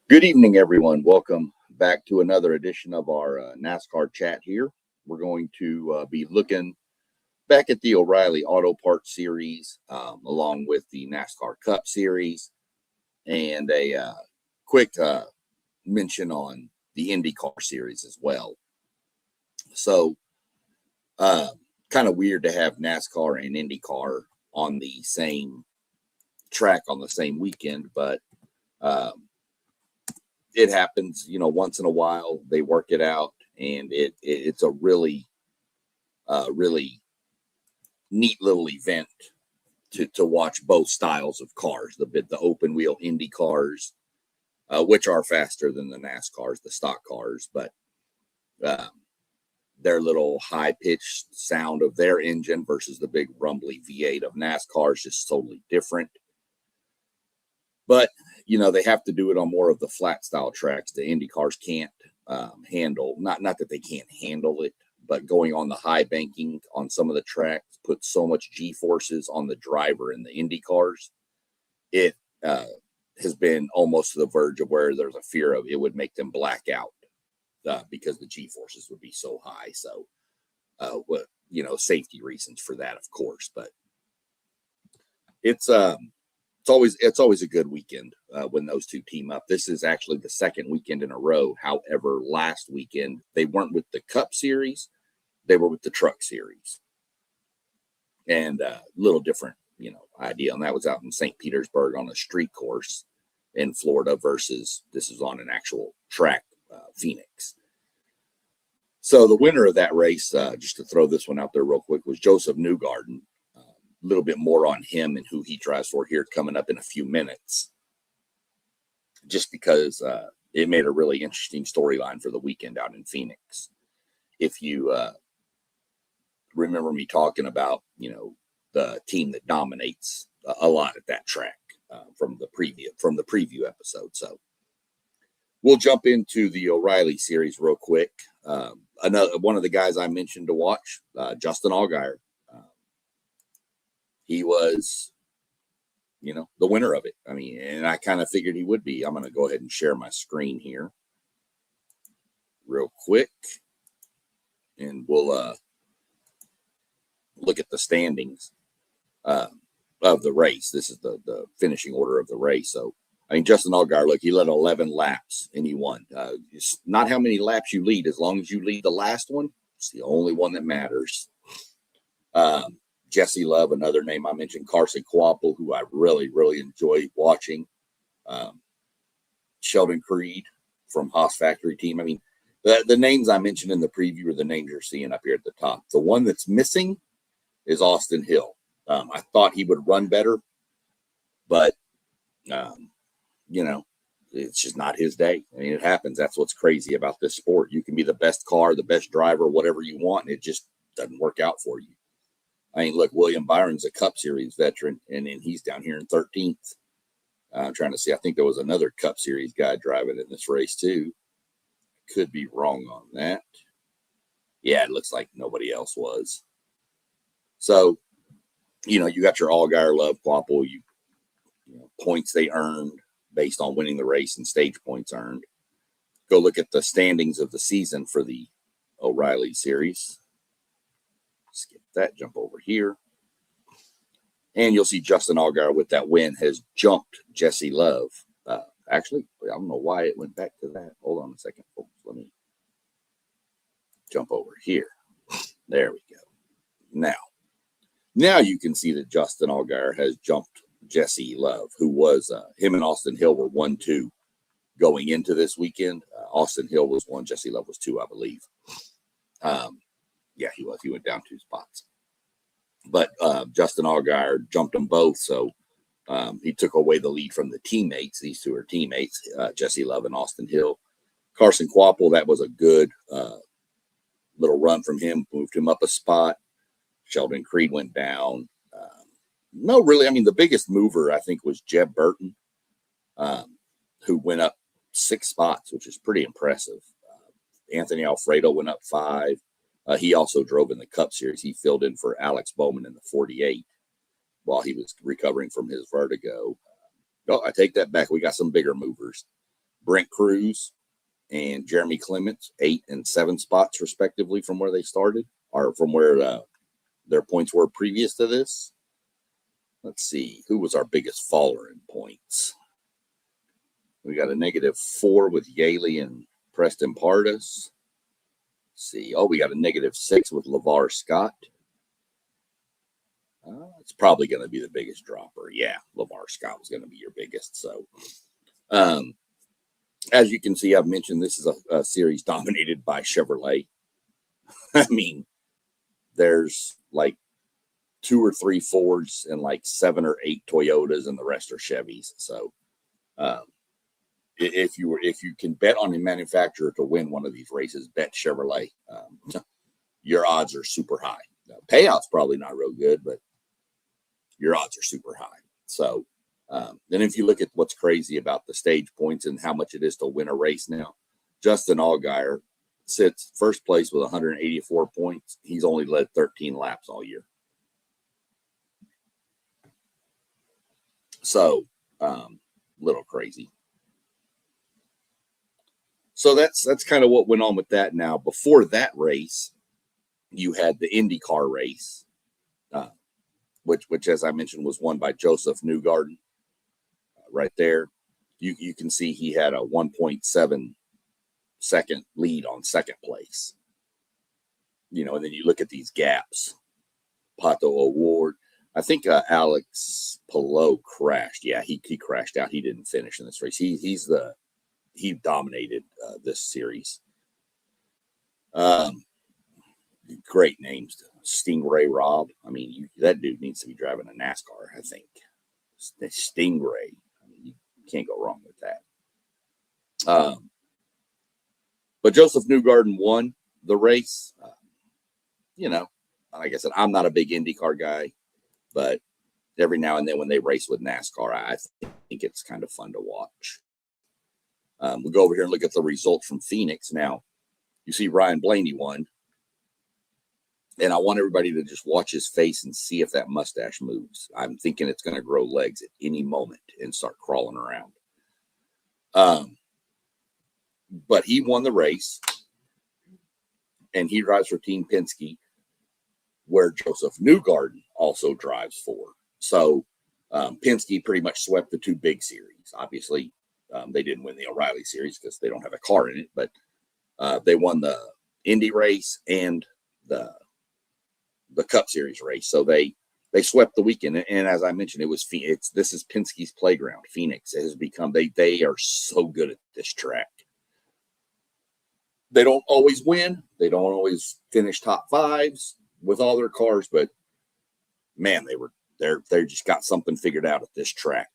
Good evening, everyone. Welcome back to another edition of our NASCAR chat here. We're going to be looking back at the O'Reilly Auto Parts Series, along with the NASCAR Cup Series, and a quick mention on the IndyCar Series as well. So, kind of weird to have NASCAR and IndyCar on the same track on the same weekend, but it happens, once in a while. They work it out, and it's a really neat little event to watch both styles of cars, the open wheel Indy cars, which are faster than the NASCARs, the stock cars, but their little high pitched sound of their engine versus the big rumbly V8 of NASCAR is just totally different. But they have to do it on more of the flat style tracks. The Indy cars can't handle, not that they can't handle it, but going on the high banking on some of the tracks puts so much G forces on the driver in the Indy cars. It has been almost to the verge of where there's a fear of it would make them black out because the G forces would be so high. So, safety reasons for that, of course, but it's always a good weekend when those two team up. This is actually the second weekend in a row. However, last weekend they weren't with the Cup Series; they were with the Truck Series, and a little different, idea. And that was out in St. Petersburg on a street course in Florida versus this is on an actual track, Phoenix. So the winner of that race, just to throw this one out there real quick, was Joseph Newgarden. A little bit more on him and who he drives for here coming up in a few minutes, just because it made a really interesting storyline for the weekend out in Phoenix. If you remember me talking about, the team that dominates a lot at that track from the preview episode. So we'll jump into the O'Reilly series real quick. Another one of the guys I mentioned to watch, Justin Allgaier. He was, the winner of it. I mean, and I kind of figured he would be. I'm going to go ahead and share my screen here real quick, and we'll look at the standings of the race. This is the finishing order of the race. So, Justin Allgaier, look, he led 11 laps, and he won. It's not how many laps you lead. As long as you lead the last one, it's the only one that matters. Jesse Love, another name I mentioned, Carson Kvapil, who I really, really enjoy watching. Sheldon Creed from Haas Factory Team. The names I mentioned in the preview are the names you're seeing up here at the top. The one that's missing is Austin Hill. I thought he would run better, but, it's just not his day. It happens. That's what's crazy about this sport. You can be the best car, the best driver, whatever you want, and it just doesn't work out for you. Look, William Byron's a Cup Series veteran, and then he's down here in 13th. I'm trying to see. I think there was another Cup Series guy driving in this race, too. Could be wrong on that. Yeah, it looks like nobody else was. So, you got your Allgaier, Love, Kvapil, points they earned based on winning the race and stage points earned. Go look at the standings of the season for the O'Reilly Series. Skip that, jump over here. And you'll see Justin Allgaier with that win has jumped Jesse Love. Actually, I don't know why it went back to that. Hold on a second, folks. Let me jump over here. There we go. Now you can see that Justin Allgaier has jumped Jesse Love, who was him and Austin Hill were 1-2 going into this weekend. Austin Hill was 1, Jesse Love was 2, I believe. Yeah, he was. He went down 2 spots. But Justin Allgaier jumped them both, so he took away the lead from the teammates. These two are teammates, Jesse Love and Austin Hill. Carson Kvapil, that was a good little run from him, moved him up a spot. Sheldon Creed went down. No, really, the biggest mover, I think, was Jeb Burton, who went up 6 spots, which is pretty impressive. Anthony Alfredo went up 5. He also drove in the Cup Series. He filled in for Alex Bowman in the 48 while he was recovering from his vertigo. I take that back. We got some bigger movers. Brent Cruz and Jeremy Clements, 8 and 7 spots respectively from where they started, or from where their points were previous to this. Let's see, who was our biggest faller in points? We got a -4 with Yaley and Preston Pardus. Let's see, we got a -6 with LeVar Scott. It's probably going to be the biggest dropper. Yeah, LeVar Scott was going to be your biggest. So, as you can see, I've mentioned this is a series dominated by Chevrolet. I mean, there's like 2 or 3 Fords and like 7 or 8 Toyotas, and the rest are Chevys. So, if you can bet on a manufacturer to win one of these races, bet Chevrolet. Your odds are super high. Now, payout's probably not real good, but your odds are super high. So, then if you look at what's crazy about the stage points and how much it is to win a race now, Justin Allgaier sits first place with 184 points. He's only led 13 laps all year. So, little crazy. So that's kind of what went on with that. Now, before that race, you had the IndyCar race, which as I mentioned was won by Joseph Newgarden. Right there, you can see he had a 1.7 second lead on second place. And then you look at these gaps. Pato O'Ward, I think Alex Palou crashed. Yeah, he crashed out. He didn't finish in this race. He dominated this series. Great names. Stingray Robb. I mean, that dude needs to be driving a NASCAR, I think. Stingray. I mean, you can't go wrong with that. But Joseph Newgarden won the race. Like I said, I'm not a big IndyCar guy, but every now and then when they race with NASCAR, I think it's kind of fun to watch. We'll go over here and look at the results from Phoenix. Now, you see Ryan Blaney won. And I want everybody to just watch his face and see if that mustache moves. I'm thinking it's going to grow legs at any moment and start crawling around. But he won the race. And he drives for Team Penske, where Joseph Newgarden also drives for. So Penske pretty much swept the 2 big series. Obviously, they didn't win the O'Reilly series because they don't have a car in it. But they won the Indy race and the Cup Series race. So they swept the weekend. And as I mentioned, this is Penske's playground. Phoenix has become, they are so good at this track. They don't always win. They don't always finish top 5s with all their cars, but man, they just got something figured out at this track.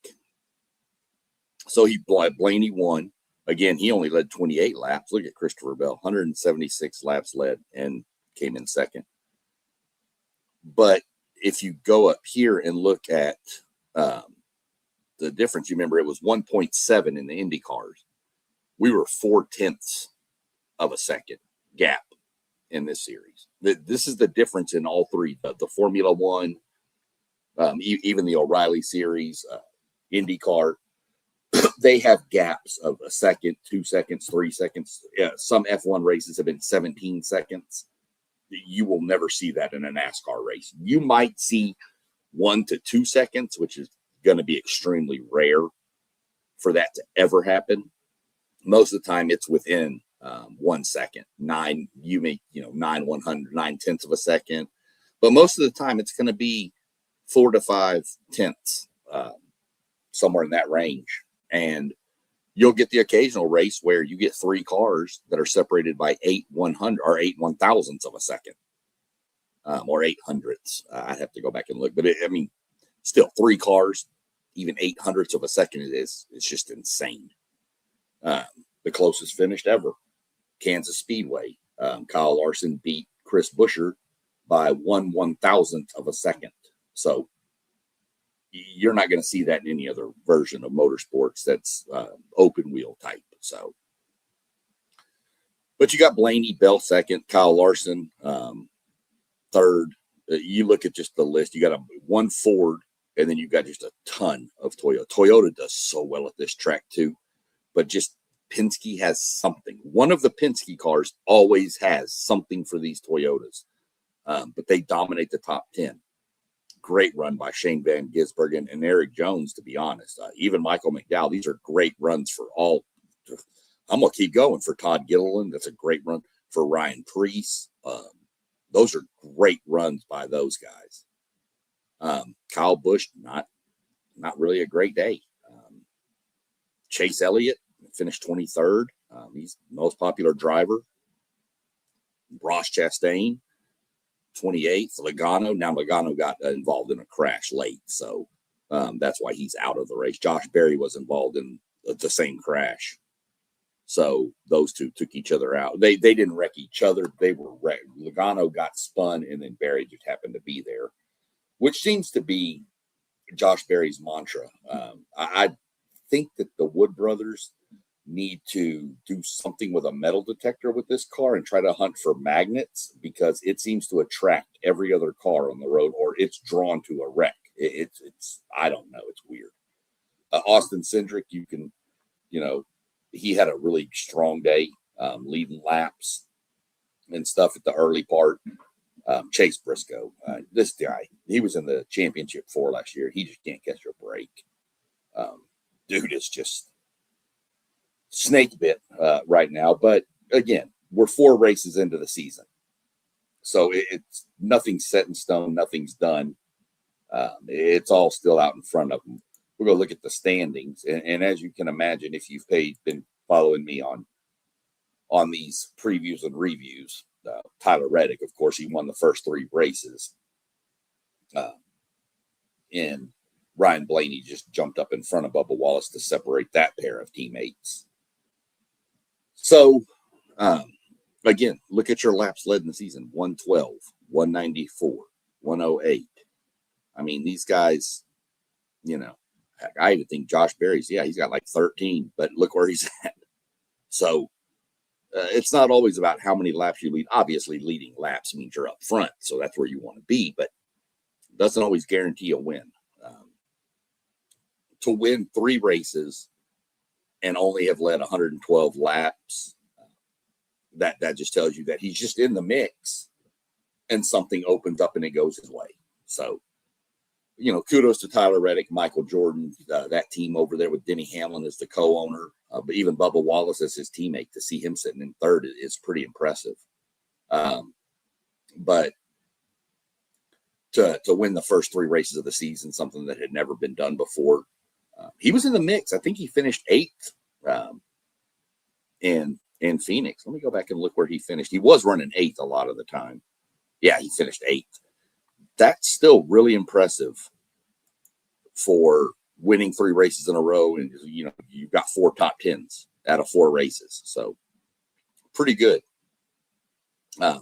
So Blaney won. Again, he only led 28 laps. Look at Christopher Bell, 176 laps led and came in second. But if you go up here and look at the difference, you remember it was 1.7 in the Indy cars. We were 0.4 of a second gap in this series. This is the difference in all 3, the Formula One, even the O'Reilly series, IndyCar. They have gaps of a second, 2 seconds, 3 seconds. Some F1 races have been 17 seconds. You will never see that in a NASCAR race. You might see 1 to 2 seconds, which is going to be extremely rare for that to ever happen. Most of the time, it's within 1 second. 9 9/100, 9/10 of a second. But most of the time, it's going to be 4 to 5 tenths, somewhere in that range. And you'll get the occasional race where you get 3 cars that are separated by 8/100 or 8/1000ths of a second, or 800ths. I'd have to go back and look, but still 3 cars, even 800ths of a second it's just insane. The closest finished ever, Kansas Speedway. Kyle Larson beat Chris Buescher by 1/1000th of a second. So you're not going to see that in any other version of motorsports that's open wheel type. So, but you got Blaney, Bell second, Kyle Larson third. You look at just the list. You got 1 Ford, and then you got just a ton of Toyota. Toyota does so well at this track too, but just Penske has something. One of the Penske cars always has something for these Toyotas, but they dominate the top 10. Great run by Shane Van Gisbergen and Eric Jones, to be honest. Even Michael McDowell. These are great runs for all. I'm going to keep going for Todd Gilliland. That's a great run for Ryan Preece. Those are great runs by those guys. Kyle Busch, not really a great day. Chase Elliott finished 23rd. He's the most popular driver. Ross Chastain, 28th. Logano. Now Logano got involved in a crash late, so that's why he's out of the race. Josh Berry was involved in the same crash. So those two took each other out. They didn't wreck each other. They were wrecked. Logano got spun, and then Berry just happened to be there, which seems to be Josh Berry's mantra. I think that the Wood brothers need to do something with a metal detector with this car and try to hunt for magnets, because it seems to attract every other car on the road, or it's drawn to a wreck. It's I don't know. It's weird. Austin Cindric, he had a really strong day, leading laps and stuff at the early part. Chase Briscoe, this guy, he was in the championship 4 last year. He just can't catch a break. Dude is just snake bit right now. But again, we're 4 races into the season, so it's nothing's set in stone. Nothing's done. It's all still out in front of them. We're going to look at the standings. And as you can imagine, if you've been following me on these previews and reviews, Tyler Reddick, of course, he won the first 3 races. And Ryan Blaney just jumped up in front of Bubba Wallace to separate that pair of teammates. So, again, look at your laps led in the season. 112, 194, 108. I mean, these guys, heck, I even think Josh Berry's, he's got like 13, but look where he's at. So it's not always about how many laps you lead. Obviously, leading laps means you're up front, so that's where you want to be, but it doesn't always guarantee a win. To win 3 races and only have led 112 laps, that just tells you that he's just in the mix and something opens up and it goes his way. So, kudos to Tyler Reddick, Michael Jordan, that team over there with Denny Hamlin as the co-owner, but even Bubba Wallace as his teammate. To see him sitting in 3rd is pretty impressive. But to win the first 3 races of the season, something that had never been done before, he was in the mix. I think he finished 8th in Phoenix. Let me go back and look where he finished. He was running 8th a lot of the time. Yeah, he finished 8th. That's still really impressive for winning 3 races in a row. And, you've got 4 top 10s out of 4 races. So pretty good.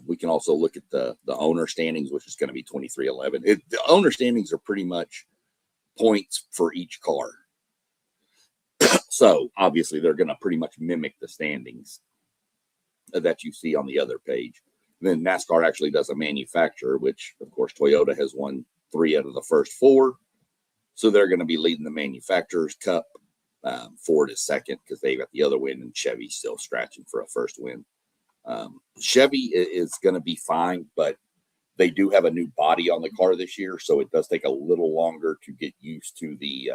We can also look at the owner standings, which is going to be 23-11. The owner standings are pretty much points for each car. So obviously they're going to pretty much mimic the standings that you see on the other page. And then NASCAR actually does a manufacturer, which of course Toyota has won 3 out of the first 4. So they're going to be leading the Manufacturers Cup. Ford is second because they got the other win, and Chevy's still scratching for a first win. Chevy is going to be fine, but they do have a new body on the car this year, so it does take a little longer to get used to the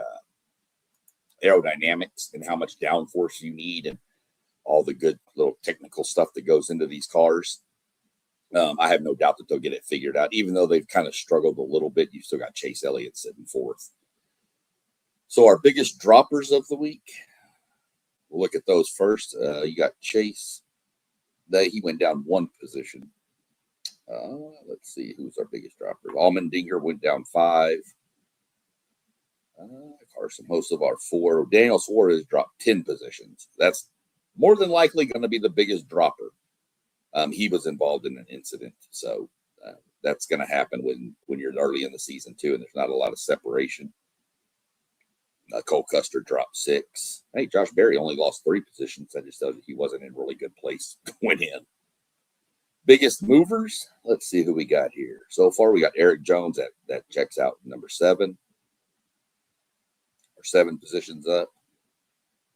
aerodynamics and how much downforce you need and all the good little technical stuff that goes into these cars. I have no doubt that they'll get it figured out. Even though they've kind of struggled a little bit, you've still got Chase Elliott sitting 4th. So our biggest droppers of the week, we'll look at those first. You got Chase. He went down 1 position. Let's see who's our biggest dropper. Allmendinger went down 5. Carson Hocevar 4. Daniel Suarez dropped 10 positions. That's more than likely going to be the biggest dropper. He was involved in an incident, so that's going to happen when you're early in the season too, and there's not a lot of separation. Cole Custer dropped 6. Hey, Josh Berry only lost 3 positions. That just tells you he wasn't in a really good place going in. Biggest movers, let's see who we got here. So far, we got Eric Jones that checks out number 7. Or 7 positions up.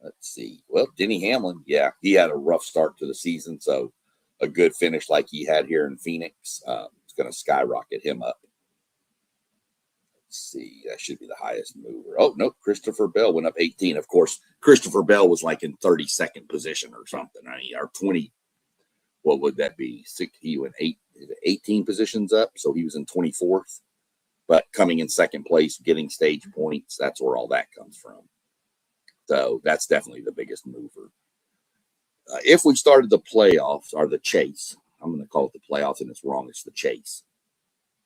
Let's see. Well, Denny Hamlin, yeah, he had a rough start to the season, so a good finish like he had here in Phoenix is going to skyrocket him up. Let's see, that should be the highest mover. Oh, no, Christopher Bell went up 18. Of course, Christopher Bell was like in 32nd position or something. I mean, or 20, what would that be? He went 18 positions up, so he was in 24th. But coming in second place, getting stage points, that's where all that comes from. So that's definitely the biggest mover. If we started the playoffs or the chase, I'm going to call it the playoffs, and it's wrong. It's the chase.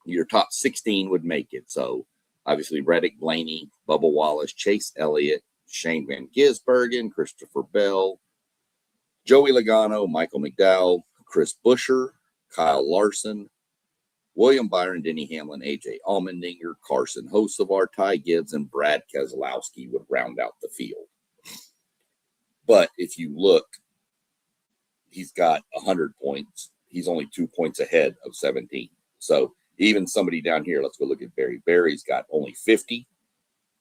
Your top 16 would make it. So obviously Reddick, Blaney, Bubba Wallace, Chase Elliott, Shane Van Gisbergen, Christopher Bell, Joey Logano, Michael McDowell, Chris Buescher, Kyle Larson, William Byron, Denny Hamlin, AJ Allmendinger, Carson Hocevar, Ty Gibbs, and Brad Keselowski would round out the field. But if you look, he's got 100 points. He's only 2 points ahead of 17. So even somebody down here, let's go look at Barry. Barry's got only 50.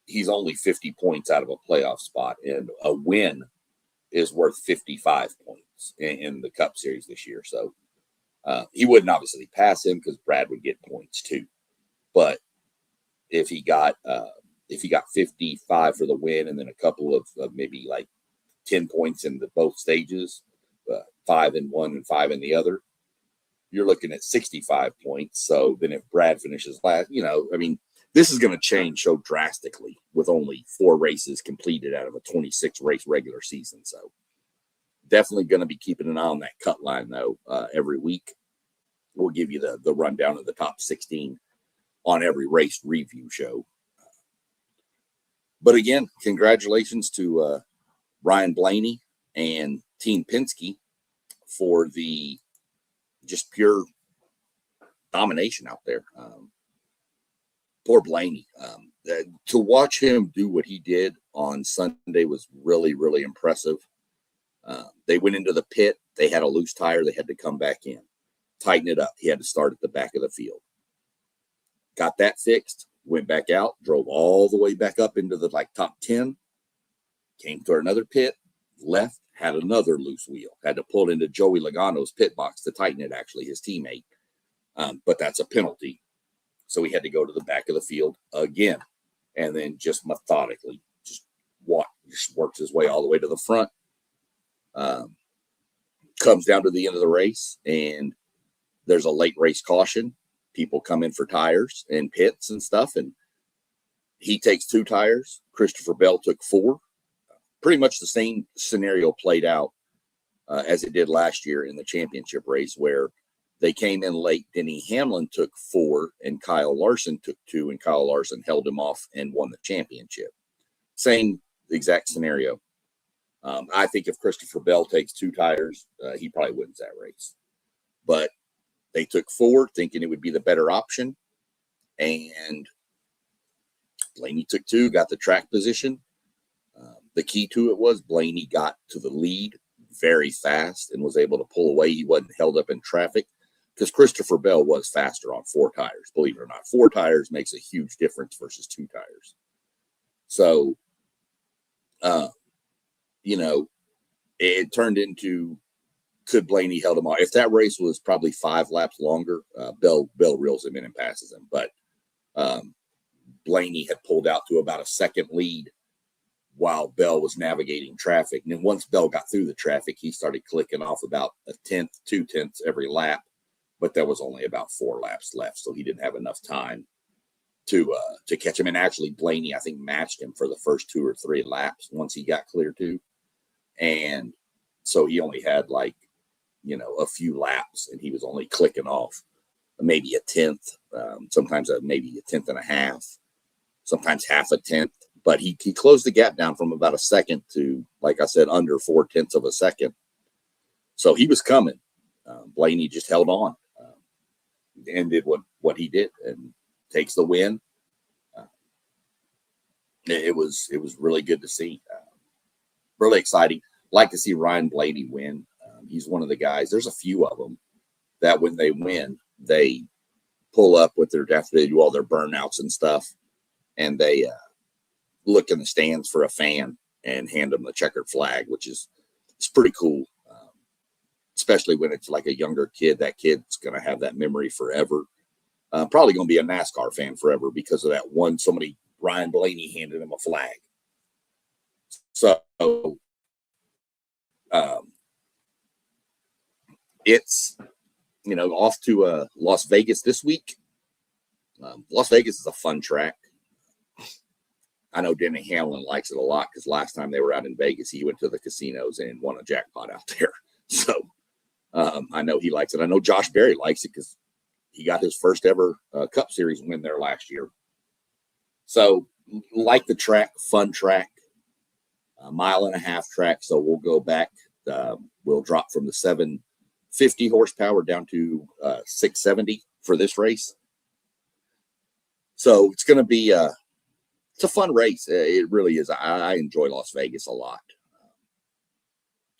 He's only 50 points out of a playoff spot, and a win is worth 55 points in the Cup Series this year. So he wouldn't obviously pass him because Brad would get points too. But if he got 55 for the win, and then a couple of maybe like 10 points in both stages, 5 in one and 5 in the other, you're looking at 65 points. So then if Brad finishes last, I mean, this is going to change so drastically with only 4 races completed out of a 26 race regular season. So definitely going to be keeping an eye on that cut line though. Every week we'll give you the rundown of the top 16 on every race review show. But again, congratulations to Ryan Blaney and Team Penske for the just pure domination out there. Poor Blaney. To watch him do what he did on Sunday was really, really impressive. They went into the pit. They had a loose tire. They had to come back in, tighten it up. He had to start at the back of the field. Got that fixed, went back out, drove all the way back up into the top 10, came to another pit, left, had another loose wheel, had to pull into Joey Logano's pit box to tighten it, actually, his teammate. But that's a penalty. So he had to go to the back of the field again, and then just methodically just works his way all the way to the front. Comes down to the end of the race, and there's a late race caution. People come in for tires and pits and stuff, and he takes 2 tires. Christopher Bell took 4. Pretty much the same scenario played out as it did last year in the championship race, where they came in late. Denny Hamlin took 4, and Kyle Larson took 2, and Kyle Larson held him off and won the championship. Same exact scenario. I think if Christopher Bell takes 2 tires, he probably wins that race. But they took 4, thinking it would be the better option. And Blaney took 2, got the track position. The key to it was Blaney got to the lead very fast and was able to pull away. He wasn't held up in traffic because Christopher Bell was faster on 4 tires. Believe it or not, 4 tires makes a huge difference versus 2 tires. So, it turned into, could Blaney held him off? If that race was probably 5 laps longer, Bell reels him in and passes him. But Blaney had pulled out to about a second lead while Bell was navigating traffic. And then once Bell got through the traffic, he started clicking off about 1/10, 2/10 every lap. But there was only about 4 laps left, so he didn't have enough time to catch him. And actually, Blaney, I think, matched him for the first 2 or 3 laps once he got clear to. And so he only had a few laps, and he was only clicking off maybe 1/10, sometimes maybe 1/10 and a half, sometimes half a tenth. But he closed the gap down from about a second to, like I said, under 4/10 of a second. So he was coming. Blaney just held on and did what he did and takes the win. It was really good to see. Really exciting. Like to see Ryan Blaney win. He's one of the guys. There's a few of them that when they win, they pull up with after they do all their burnouts and stuff, and they look in the stands for a fan and hand them the checkered flag, which is it's pretty cool. Especially when it's like a younger kid, that kid's going to have that memory forever. Probably going to be a NASCAR fan forever because of that one. Somebody, Ryan Blaney, handed him a flag. So it's, off to Las Vegas this week. Las Vegas is a fun track. I know Denny Hamlin likes it a lot because last time they were out in Vegas, he went to the casinos and won a jackpot out there. So I know he likes it. I know Josh Berry likes it because he got his first ever Cup Series win there last year. So like the track, fun track, a 1.5 mile track. So we'll go back. We'll drop from the 750 horsepower down to 670 for this race. So it's going to be it's a fun race. It really is. I enjoy Las Vegas a lot.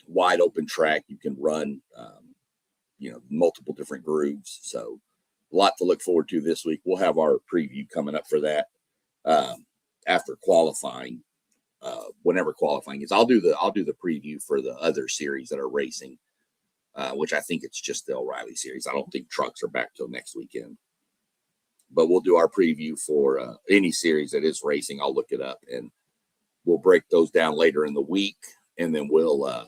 Wide open track. You can run, multiple different grooves. So a lot to look forward to this week. We'll have our preview coming up for that after qualifying. Whenever qualifying is, I'll do the preview for the other series that are racing, which I think it's just the O'Reilly series. I don't think trucks are back till next weekend. But we'll do our preview for any series that is racing. I'll look it up and we'll break those down later in the week, and then we'll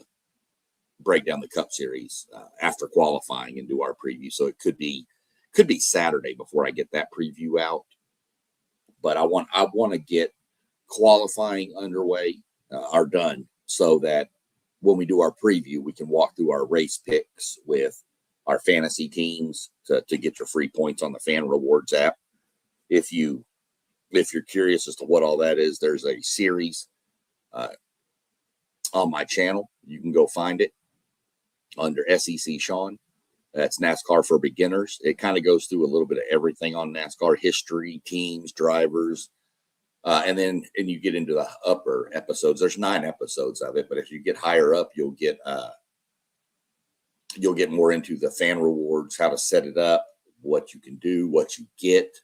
break down the Cup Series after qualifying and do our preview. So it could be Saturday before I get that preview out. But I want to get qualifying underway are done so that when we do our preview, we can walk through our race picks with our fantasy teams to get your free points on the Fan Rewards app. If you're curious as to what all that is, there's a series on my channel. You can go find it under SEC Sean. That's NASCAR for Beginners. It kind of goes through a little bit of everything on NASCAR history, teams, drivers, and you get into the upper episodes. There's 9 episodes of it, but if you get higher up, you'll get more into the Fan Rewards, how to set it up, what you can do, what you get.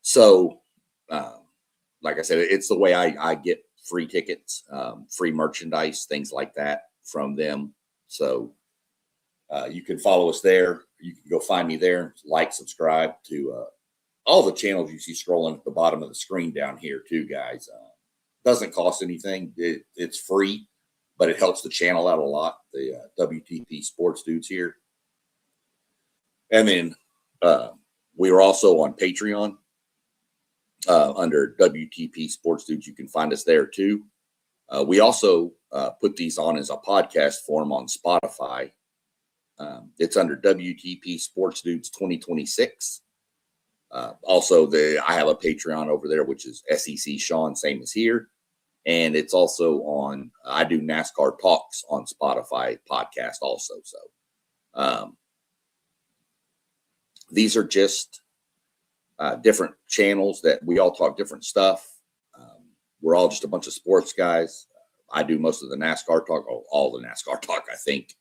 So, like I said, it's the way I get free tickets, free merchandise, things like that from them. So you can follow us there. You can go find me there, like, subscribe to all the channels you see scrolling at the bottom of the screen down here too, guys. Doesn't cost anything. It's free, but it helps the channel out a lot. The WTP Sports Dudes here. And then we are also on Patreon under WTP Sports Dudes. You can find us there too. We also put these on as a podcast form on Spotify. It's under WTP Sports Dudes 2026. Also, I have a Patreon over there, which is SEC Sean, same as here. And it's also on, I do NASCAR Talks on Spotify podcast also. So these are just different channels that we all talk different stuff. We're all just a bunch of sports guys. I do most of the NASCAR talk, all the NASCAR talk, I think.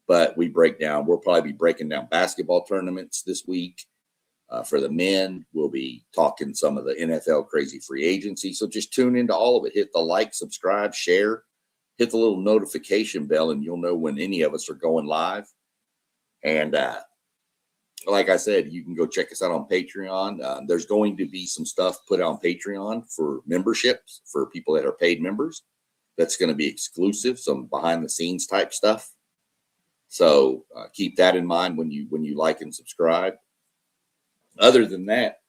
But we'll probably be breaking down basketball tournaments this week. For the men, we'll be talking some of the NFL crazy free agency. So just tune into all of it. Hit the like, subscribe, share, hit the little notification bell, and you'll know when any of us are going live. And like I said, you can go check us out on Patreon. There's going to be some stuff put on Patreon for memberships for people that are paid members. That's going to be exclusive, some behind the scenes type stuff. So keep that in mind when you like and subscribe. Other than that,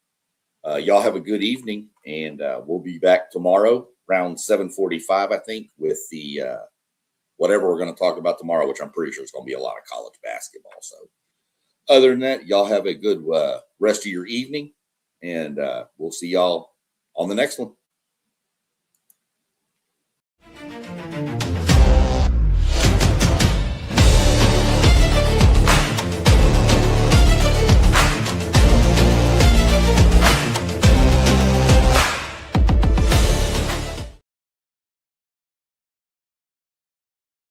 y'all have a good evening, and we'll be back tomorrow around 7:45, I think, with the whatever we're going to talk about tomorrow, which I'm pretty sure is going to be a lot of college basketball. So other than that, y'all have a good rest of your evening, and we'll see y'all on the next one.